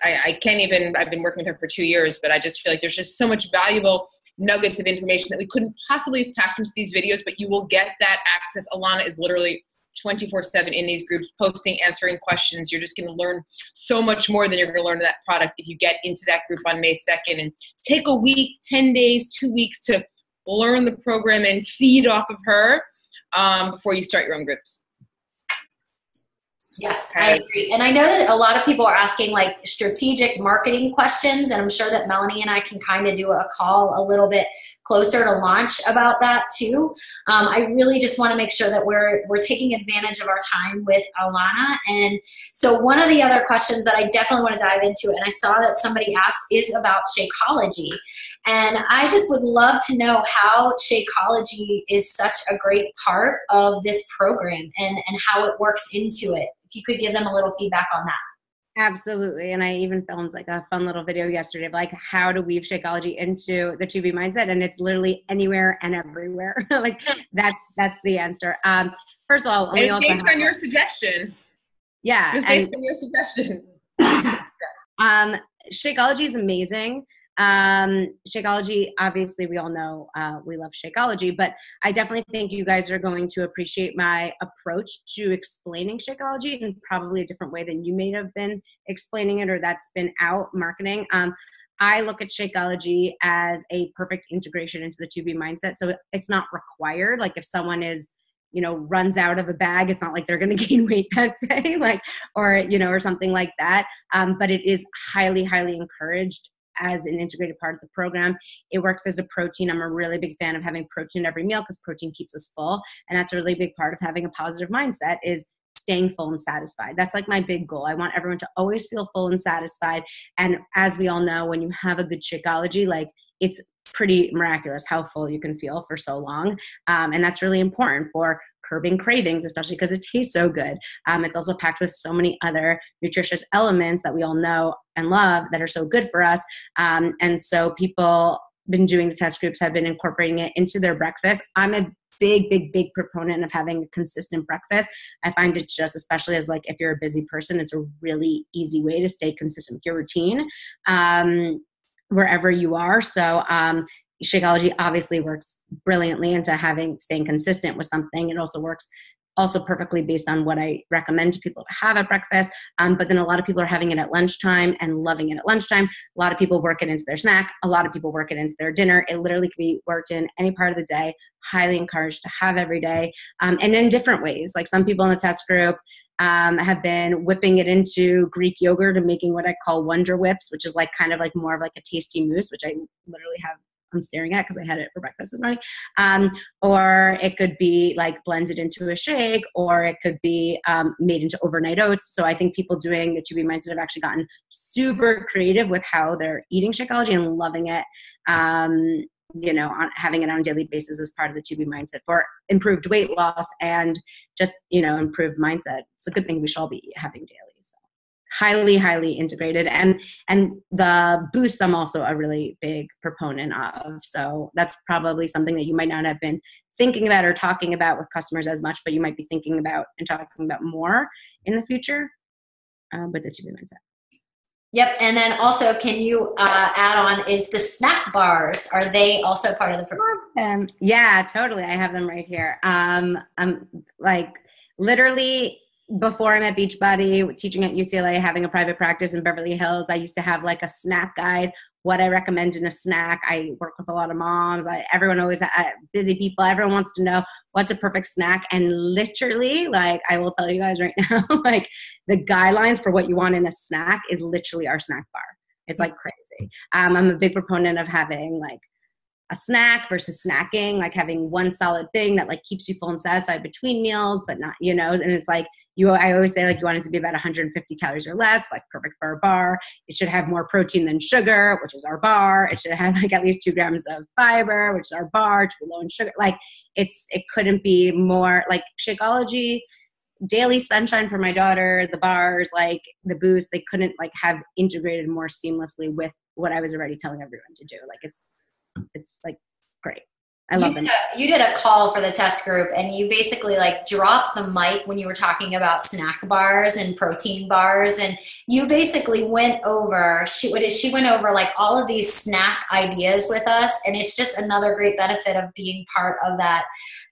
I can't even, I've been working with her for 2 years, but I just feel like there's just so much valuable nuggets of information that we couldn't possibly have packed into these videos, but you will get that access. Ilana is literally 24/7 in these groups, posting, answering questions. You're just going to learn so much more than you're going to learn in that product if you get into that group on May 2nd and take a week, 10 days, 2 weeks to learn the program and feed off of her before you start your own groups. Yes, I agree. And I know that a lot of people are asking like strategic marketing questions, and I'm sure that Melanie and I can kind of do a call a little bit closer to launch about that too. I really just want to make sure that we're taking advantage of our time with Ilana. And so one of the other questions that I definitely want to dive into, and I saw that somebody asked, is about Shakeology. And I just would love to know how Shakeology is such a great part of this program and how it works into it. If you could give them a little feedback on that. Absolutely. And I even filmed like a fun little video yesterday of like how to weave Shakeology into the 2B mindset. And it's literally anywhere and everywhere. Like that's the answer. First of all, it's based on your suggestion. Yeah. It's based on your suggestion. Shakeology is amazing. Shakeology, obviously we all know we love Shakeology, but I definitely think you guys are going to appreciate my approach to explaining Shakeology in probably a different way than you may have been explaining it or that's been out marketing. I look at Shakeology as a perfect integration into the 2B mindset. So it's not required. Like if someone is, runs out of a bag, it's not like they're going to gain weight that day, or something like that. But it is highly, highly encouraged as an integrated part of the program. It works as a protein. I'm a really big fan of having protein every meal because protein keeps us full. And that's a really big part of having a positive mindset is staying full and satisfied. That's like my big goal. I want everyone to always feel full and satisfied. And as we all know, when you have a good Shakeology, like it's pretty miraculous how full you can feel for so long. And that's really important for curbing cravings, especially because it tastes so good. It's also packed with so many other nutritious elements that we all know and love that are so good for us. And so people been doing the test groups have been incorporating it into their breakfast. I'm a big, big, big proponent of having a consistent breakfast. I find it just, especially as like, if you're a busy person, it's a really easy way to stay consistent with your routine wherever you are. So Shakeology obviously works brilliantly into staying consistent with something. It also works perfectly based on what I recommend to people to have at breakfast. But then a lot of people are having it at lunchtime and loving it at lunchtime. A lot of people work it into their snack. A lot of people work it into their dinner. It literally can be worked in any part of the day. Highly encouraged to have every day. And in different ways. Like some people in the test group have been whipping it into Greek yogurt and making what I call Wonder Whips, which is like kind of like more of like a tasty mousse, which I literally have I'm staring at because I had it for breakfast this morning. Or it could be like blended into a shake, or it could be made into overnight oats. So I think people doing the 2B mindset have actually gotten super creative with how they're eating Shakeology and loving it. Having it on a daily basis as part of the 2B mindset for improved weight loss and just, improved mindset. It's a good thing we should all be having daily. So highly, highly integrated. And the boosts I'm also a really big proponent of. So that's probably something that you might not have been thinking about or talking about with customers as much, but you might be thinking about and talking about more in the future with the 2B mindset. Yep. And then also, can you add on, is the snack bars, are they also part of the program? Yeah, totally. I have them right here. I'm like literally before I'm at Beachbody, teaching at UCLA, having a private practice in Beverly Hills, I used to have like a snack guide, what I recommend in a snack. I work with a lot of moms. Everyone always, busy people, everyone wants to know what's a perfect snack. And literally, like, I will tell you guys right now, like the guidelines for what you want in a snack is literally our snack bar. It's like crazy. I'm a big proponent of having like a snack versus snacking, like having one solid thing that like keeps you full and satisfied between meals, but not, and it's like I always say like you want it to be about 150 calories or less, like perfect for a bar. It should have more protein than sugar, which is our bar. It should have like at least 2 grams of fiber, which is our bar, to be low in sugar. Like it couldn't be more like Shakeology, daily sunshine for my daughter, the bars, like the boost, they couldn't like have integrated more seamlessly with what I was already telling everyone to do. Like it's like great. I love them. You did a call for the test group, and you basically like dropped the mic when you were talking about snack bars and protein bars, and you basically went over, she went over like all of these snack ideas with us, and it's just another great benefit of being part of that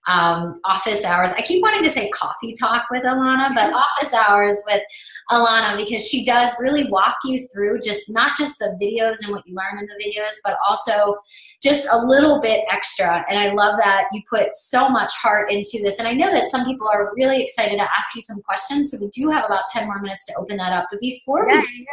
office hours. I keep wanting to say coffee talk with Ilana, but office hours with Ilana, because she does really walk you through not just the videos and what you learn in the videos, but also just a little bit extra. And I love that you put so much heart into this. And I know that some people are really excited to ask you some questions. So we do have about 10 more minutes to open that up. But before we do,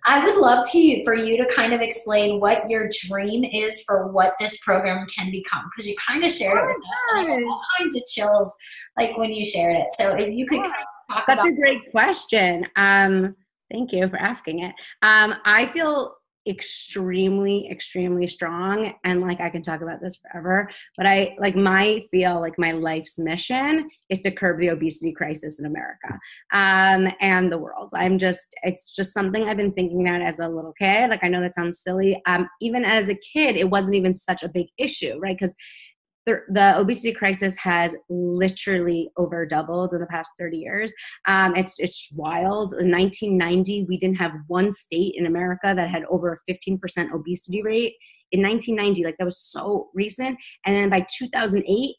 I would love for you to kind of explain what your dream is for what this program can become. Because you kind of shared it with us. And I got all kinds of chills like when you shared it. So if you could kind of talk about Such a great question. Thank you for asking it. I feel extremely, extremely strong, and like I can talk about this forever, but my life's mission is to curb the obesity crisis in America and the world. It's just something I've been thinking about as a little kid. Like, I know that sounds silly. Even as a kid, it wasn't even such a big issue, right? Because the obesity crisis has literally over doubled in the past 30 years. It's wild. In 1990, we didn't have one state in America that had over a 15% obesity rate. In 1990, like that was so recent. And then by 2008,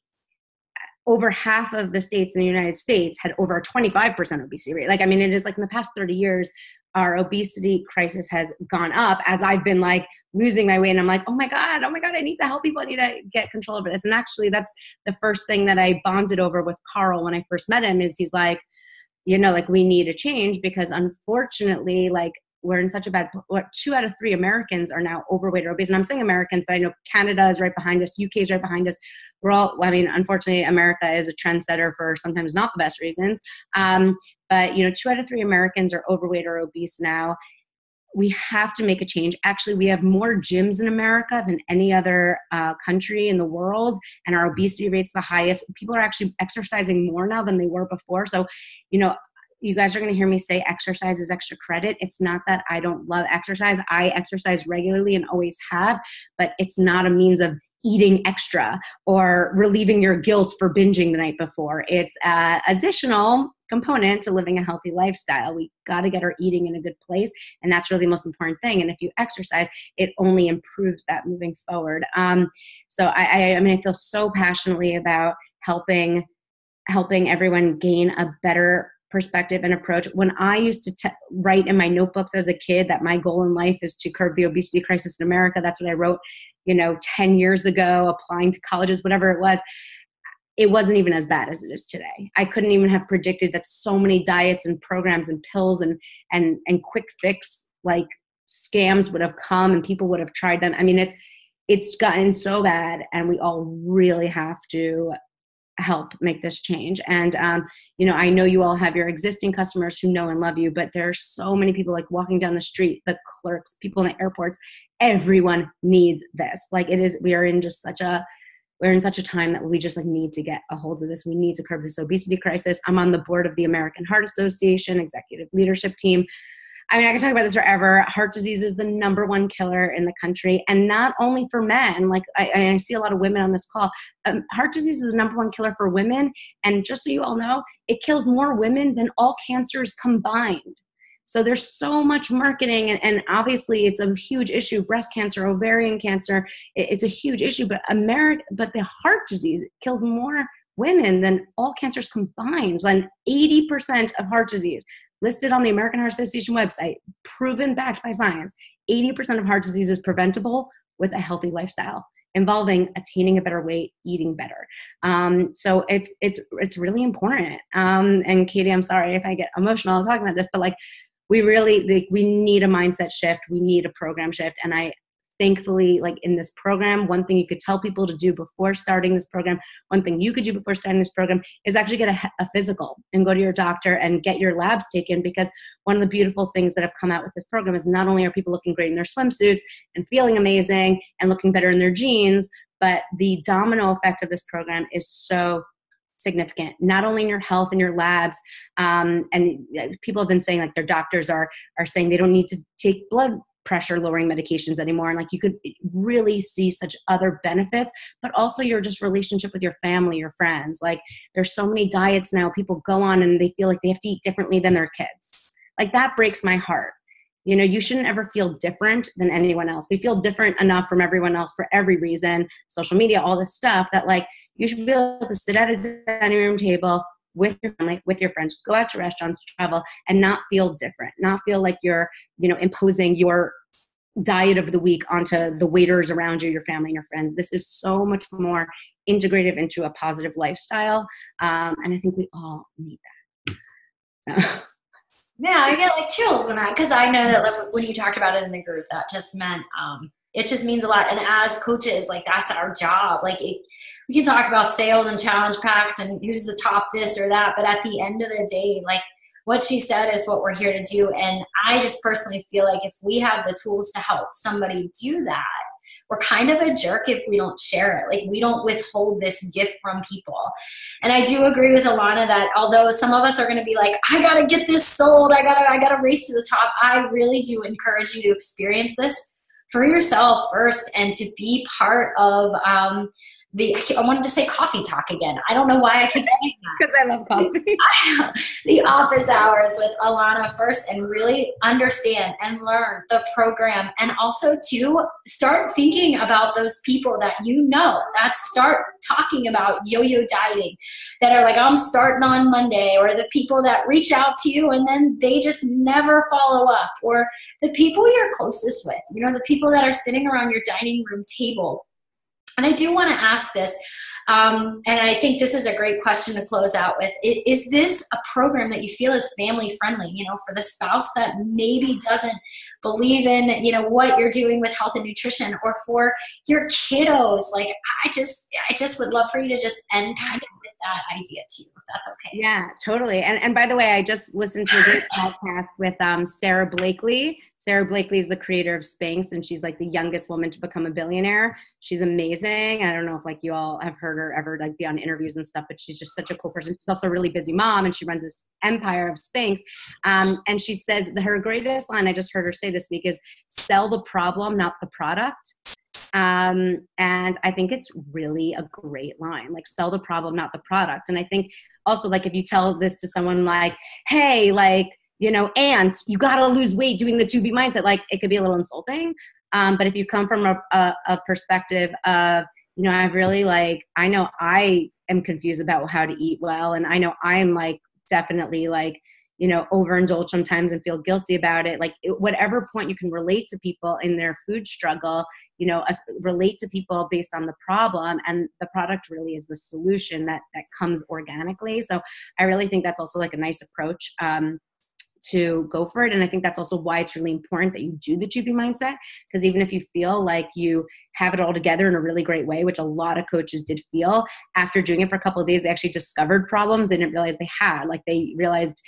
over half of the states in the United States had over a 25% obesity rate. Like, I mean, it is like in the past 30 years, our obesity crisis has gone up as I've been like losing my weight. And I'm like, oh my God, I need to help people. I need to get control over this. And actually that's the first thing that I bonded over with Carl when I first met him is he's like, like we need a change because unfortunately, like we're in such a bad, 2 out of 3 Americans are now overweight or obese. And I'm saying Americans, but I know Canada is right behind us. UK is right behind us. Unfortunately, America is a trendsetter for sometimes not the best reasons. But 2 out of 3 Americans are overweight or obese now. We have to make a change. Actually, we have more gyms in America than any other country in the world, and our obesity rate's the highest. People are actually exercising more now than they were before. So, you guys are going to hear me say exercise is extra credit. It's not that I don't love exercise. I exercise regularly and always have, but it's not a means of eating extra or relieving your guilt for binging the night before. It's an additional component to living a healthy lifestyle. We got to get our eating in a good place, and that's really the most important thing. And if you exercise, it only improves that moving forward. So I feel so passionately about helping everyone gain a better perspective and approach. When I used to write in my notebooks as a kid that my goal in life is to curb the obesity crisis in America, that's what I wrote, 10 years ago, applying to colleges, whatever it was. It wasn't even as bad as it is today. I couldn't even have predicted that so many diets and programs and pills and quick fix like scams would have come and people would have tried them. I mean, it's gotten so bad, and we all really have to help make this change. And, I know you all have your existing customers who know and love you, but there are so many people like walking down the street, the clerks, people in the airports, everyone needs this. Like we're in such a time that we just like need to get a hold of this. We need to curb this obesity crisis. I'm on the board of the American Heart Association executive leadership team. I mean, I can talk about this forever. Heart disease is the #1 killer in the country, and not only for men. Like I see a lot of women on this call. Heart disease is the #1 killer for women, and just so you all know, it kills more women than all cancers combined. So there's so much marketing, and obviously it's a huge issue. Breast cancer, ovarian cancer, it's a huge issue. But the heart disease kills more women than all cancers combined. And 80% of heart disease, listed on the American Heart Association website, proven, backed by science, 80% of heart disease is preventable with a healthy lifestyle involving attaining a better weight, eating better. So it's really important. And Katie, I'm sorry if I get emotional talking about this, but like we need a mindset shift. We need a program shift. And thankfully, like in this program, one thing you could tell people to do before starting this program, one thing you could do before starting this program is actually get a physical and go to your doctor and get your labs taken, because one of the beautiful things that have come out with this program is not only are people looking great in their swimsuits and feeling amazing and looking better in their jeans, but the domino effect of this program is so significant, not only in your health and your labs. And people have been saying like their doctors are saying they don't need to take blood pressure lowering medications anymore. And like you could really see such other benefits, but also your just relationship with your family, your friends. Like there's so many diets now people go on and they feel like they have to eat differently than their kids. Like that breaks my heart. You shouldn't ever feel different than anyone else. We feel different enough from everyone else for every reason, social media, all this stuff, that like you should be able to sit at a dining room table with your family, with your friends, go out to restaurants, travel, and not feel different, not feel like you're, imposing your diet of the week onto the waiters around you, your family and your friends. This is so much more integrative into a positive lifestyle. And I think we all need that. So. Yeah, I get like chills because I know that like, when you talked about it in the group, that just meant, it just means a lot. And as coaches, like that's our job. Like we can talk about sales and challenge packs and who's the top this or that, but at the end of the day, like what she said is what we're here to do. And I just personally feel like if we have the tools to help somebody do that, we're kind of a jerk if we don't share it. Like we don't withhold this gift from people. And I do agree with Ilana that although some of us are going to be like, I got to get this sold, I got to race to the top, I really do encourage you to experience this for yourself first and to be part of I wanted to say coffee talk again. I don't know why I keep saying that. Because I love coffee. The office hours with Ilana first, and really understand and learn the program, and also to start thinking about those people that that start talking about yo-yo dieting, that are like, I'm starting on Monday, or the people that reach out to you and then they just never follow up, or the people you're closest with, the people that are sitting around your dining room table. And I do want to ask this, and I think this is a great question to close out with. Is this a program that you feel is family friendly, for the spouse that maybe doesn't believe in, what you're doing with health and nutrition, or for your kiddos? Like, I just would love for you to just end kind of with that idea too, if that's okay. Yeah, totally. And by the way, I just listened to a great podcast with Sara Blakely. Sara Blakely is the creator of Spanx, and she's like the youngest woman to become a billionaire. She's amazing. I don't know if like you all have heard her ever like be on interviews and stuff, but she's just such a cool person. She's also a really busy mom, and she runs this empire of Spanx. And she says that her greatest line, I just heard her say this week, is sell the problem, not the product. And I think it's really a great line, like sell the problem, not the product. And I think also like if you tell this to someone like, hey, like, aunt, you got to lose weight doing the 2B mindset, like it could be a little insulting. But if you come from a perspective of, I've really like, I know I am confused about how to eat well. And I know I'm like, definitely like, overindulge sometimes and feel guilty about it. Like whatever point you can relate to people in their food struggle, relate to people based on the problem, and the product really is the solution that comes organically. So I really think that's also like a nice approach, to go for it. And I think that's also why it's really important that you do the 2B mindset, because even if you feel like you have it all together in a really great way, which a lot of coaches did feel, after doing it for a couple of days, they actually discovered problems they didn't realize they had. Like they realized,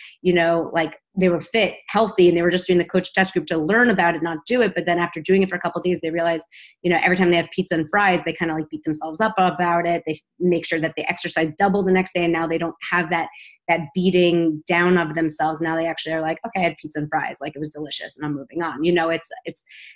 like they were fit, healthy, and they were just doing the coach test group to learn about it, not do it. But then after doing it for a couple of days, they realized, every time they have pizza and fries, they kind of like beat themselves up about it. They make sure that they exercise double the next day. And now they don't have that beating down of themselves. Now they actually are like, okay, I had pizza and fries. Like it was delicious and I'm moving on.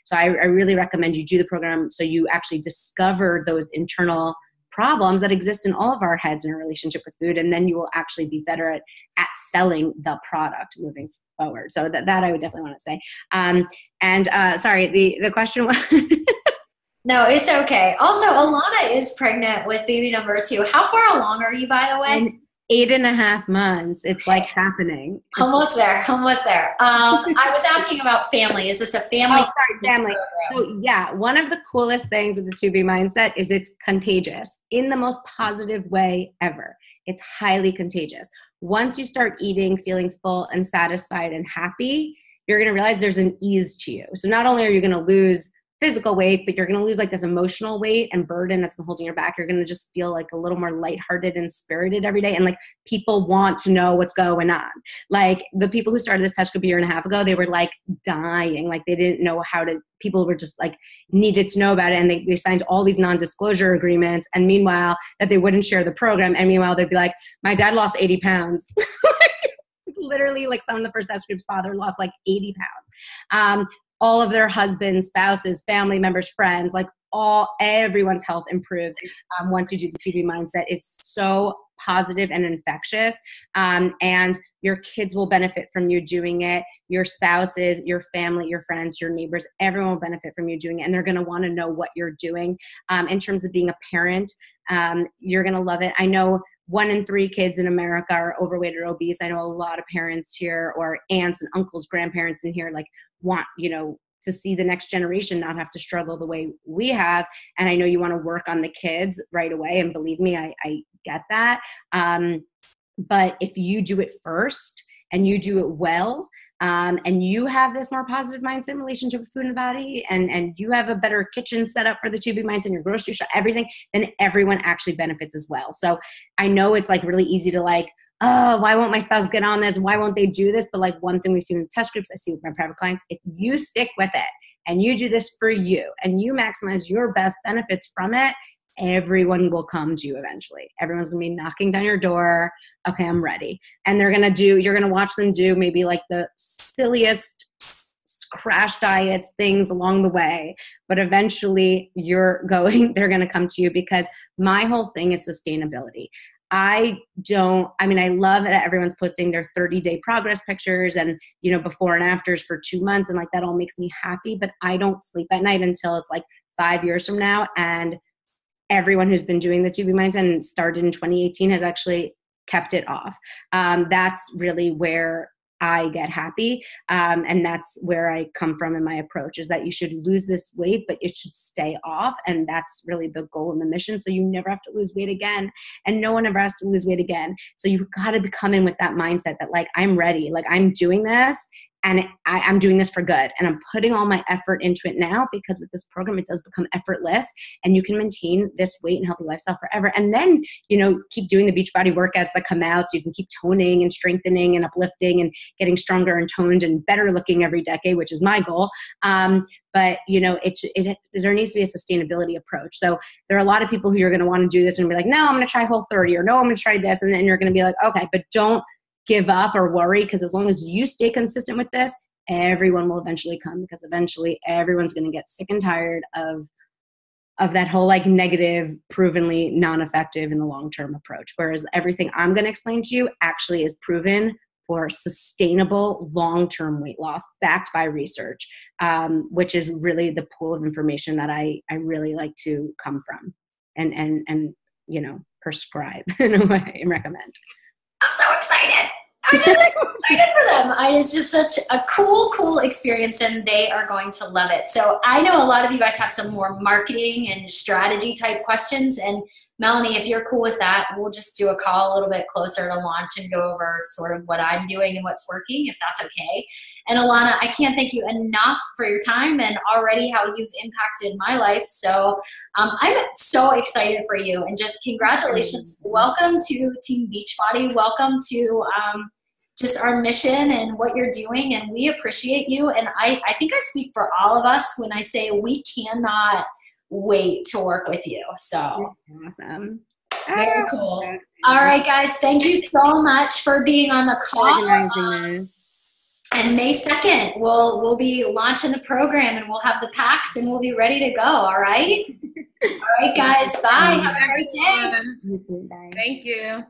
So I really recommend you do the program so you actually discover those internal problems that exist in all of our heads in a relationship with food. And then you will actually be better at selling the product moving forward. So that I would definitely want to say. Sorry, the question was... No, it's okay. Also, Ilana is pregnant with baby number 2. How far along are you, by the way? 8.5 months. It's like happening. Almost there. I was asking about family. Is this a family? Oh, sorry, family. So yeah, one of the coolest things with the 2B mindset is it's contagious in the most positive way ever. It's highly contagious. Once you start eating, feeling full and satisfied and happy, you're going to realize there's an ease to you. So not only are you going to lose physical weight, but you're going to lose like this emotional weight and burden that's been holding you back. You're going to just feel like a little more lighthearted and spirited every day. And like people want to know what's going on. Like the people who started this test group a year and a half ago, they were like dying. Like they didn't know people were just like needed to know about it. And they signed all these non-disclosure agreements. And meanwhile that they wouldn't share the program. And meanwhile, they'd be like, my dad lost 80 pounds. Literally like some of the first test group's father lost like 80 pounds. All of their husbands, spouses, family members, friends, like everyone's health improves once you do the 2B mindset. It's so positive and infectious. And your kids will benefit from you doing it. Your spouses, your family, your friends, your neighbors, everyone will benefit from you doing it. And they're going to want to know what you're doing. In terms of being a parent, you're going to love it. I know 1 in 3 kids in America are overweight or obese. I know a lot of parents here, or aunts and uncles, grandparents in here, like want, to see the next generation not have to struggle the way we have. And I know you want to work on the kids right away. And believe me, I get that. But if you do it first and you do it well, and you have this more positive mindset relationship with food and the body, and you have a better kitchen set up for the 2B mindset, your grocery shop, everything, then everyone actually benefits as well. So I know it's like really easy to like, oh, why won't my spouse get on this? Why won't they do this? But like one thing we've seen in test groups, I see with my private clients, if you stick with it and you do this for you and you maximize your best benefits from it, everyone will come to you eventually. Everyone's going to be knocking down your door. Okay, I'm ready. And you're going to watch them do maybe like the silliest crash diets, things along the way, but eventually they're going to come to you, because my whole thing is sustainability. I love that everyone's posting their 30-day progress pictures and, before and afters for 2 months. And like, that all makes me happy, but I don't sleep at night until it's like 5 years from now. And everyone who's been doing the 2B mindset and started in 2018 has actually kept it off. That's really where I get happy. And that's where I come from in my approach, is that you should lose this weight, but it should stay off. And that's really the goal and the mission. So you never have to lose weight again. And no one ever has to lose weight again. So you've got to come in with that mindset that like, I'm ready, like I'm doing this. And I'm doing this for good. And I'm putting all my effort into it now, because with this program, it does become effortless, and you can maintain this weight and healthy lifestyle forever. And then, keep doing the Beachbody workouts that come out, so you can keep toning and strengthening and uplifting and getting stronger and toned and better looking every decade, which is my goal. But there needs to be a sustainability approach. So there are a lot of people who are going to want to do this and be like, no, I'm going to try Whole30, or no, I'm going to try this. And then you're going to be like, okay, but don't give up or worry, because as long as you stay consistent with this, everyone will eventually come, because eventually everyone's going to get sick and tired of that whole like negative, provenly non-effective in the long-term approach. Whereas everything I'm going to explain to you actually is proven for sustainable long-term weight loss backed by research, which is really the pool of information that I really like to come from and prescribe in a way and recommend. I'm so excited. I'm just excited for them. It's just such a cool experience, and they are going to love it. So I know a lot of you guys have some more marketing and strategy type questions, and Melanie, if you're cool with that, we'll just do a call a little bit closer to launch and go over sort of what I'm doing and what's working, if that's okay. And Ilana, I can't thank you enough for your time and already how you've impacted my life. So I'm so excited for you, and just congratulations. Welcome to Team Beachbody. Welcome to just our mission and what you're doing, and we appreciate you. And I think I speak for all of us when I say we cannot wait to work with you. So awesome. Very cool. So all right, guys, thank you so much for being on the call. And May 2nd, we'll be launching the program, and we'll have the packs, and we'll be ready to go. All right. All right, guys. Bye. Have a great day. Thank you.